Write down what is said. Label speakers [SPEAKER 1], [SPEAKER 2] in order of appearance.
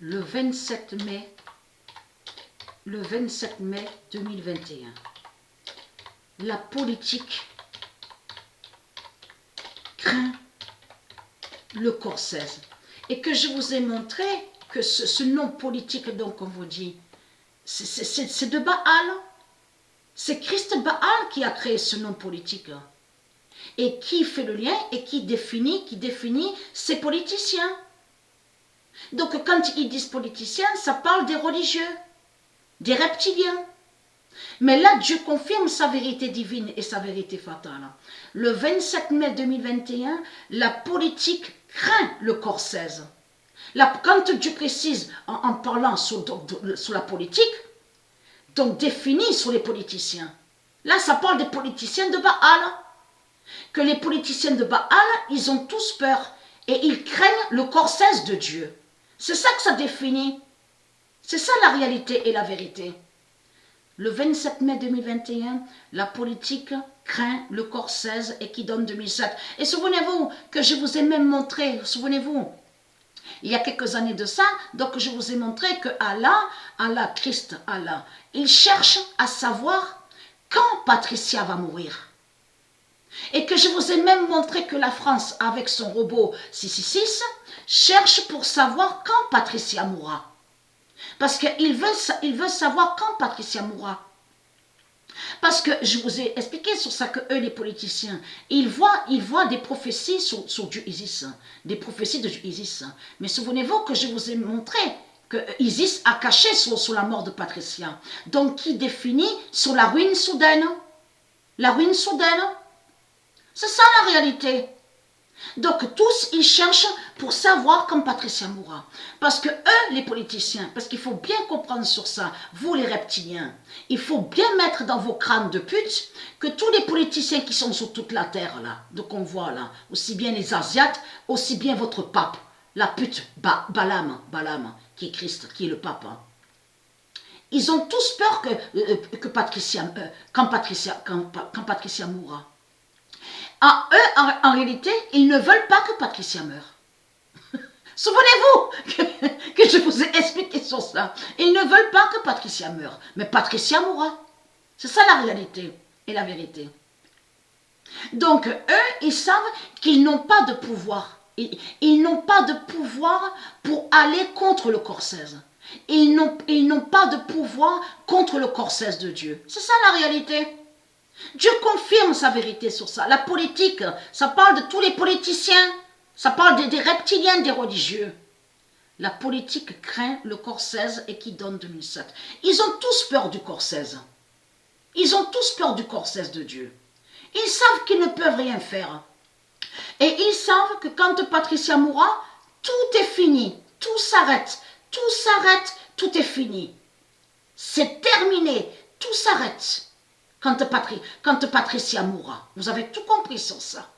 [SPEAKER 1] le 27 mai 2021. La politique craint le Corsaises. Et que je vous ai montré que ce nom politique, donc on vous dit, c'est de Baal. C'est Christ Baal qui a créé ce nom politique. Et qui fait le lien et qui définit ces politiciens. Donc quand ils disent politiciens, ça parle des religieux, des reptiliens. Mais là, Dieu confirme sa vérité divine et sa vérité fatale. Le 27 mai 2021, la politique craint le Corsaises. Quand Dieu précise en parlant sur la politique, donc définit sur les politiciens. Là, ça parle des politiciens de Baal. Que les politiciens de Baal, ils ont tous peur et ils craignent le Corsaises de Dieu. C'est ça que ça définit. C'est ça la réalité et la vérité. Le 27 mai 2021, la politique craint le Corsaises et qui donne 2007. Et souvenez-vous que je vous ai même montré, souvenez-vous, il y a quelques années de ça, donc je vous ai montré que Christ, il cherche à savoir quand Patricia va mourir. Et que je vous ai même montré que la France, avec son robot 666, cherche pour savoir quand Patricia mourra. Parce qu'il veut savoir quand Patricia mourra. Parce que je vous ai expliqué sur ça que eux, les politiciens, ils voient des prophéties sur Dieu Isis, des prophéties de Dieu Isis. Mais souvenez-vous que je vous ai montré que Isis a caché sur la mort de Patricia. Donc, qui définit sur la ruine soudaine. La ruine soudaine. C'est ça la réalité. Donc tous, ils cherchent pour savoir quand Patricia mourra. Parce que eux, les politiciens, parce qu'il faut bien comprendre sur ça, vous les reptiliens, il faut bien mettre dans vos crânes de pute que tous les politiciens qui sont sur toute la terre, là, donc on voit là, aussi bien les Asiates, aussi bien votre pape, la pute Balaam, qui est Christ, qui est le pape. Hein. Ils ont tous peur quand Patricia mourra. Ah, eux, en réalité, ils ne veulent pas que Patricia meure. Souvenez-vous que je vous ai expliqué sur ça. Ils ne veulent pas que Patricia meure. Mais Patricia mourra. C'est ça la réalité et la vérité. Donc, eux, ils savent qu'ils n'ont pas de pouvoir. Ils n'ont pas de pouvoir pour aller contre le Corsaises. Ils n'ont pas de pouvoir contre le Corsaises de Dieu. C'est ça la réalité. Dieu confirme sa vérité sur ça. La politique, ça parle de tous les politiciens. Ça parle des reptiliens, des religieux. La politique craint le Corsaises et qui donne 2007. Ils ont tous peur du Corsaises. Ils ont tous peur du Corsaises de Dieu. Ils savent qu'ils ne peuvent rien faire. Et ils savent que quand Patricia mourra, tout est fini. Tout s'arrête. Tout s'arrête. Tout est fini. C'est terminé. Tout s'arrête. Quand Patricia mourra. Vous avez tout compris sur ça.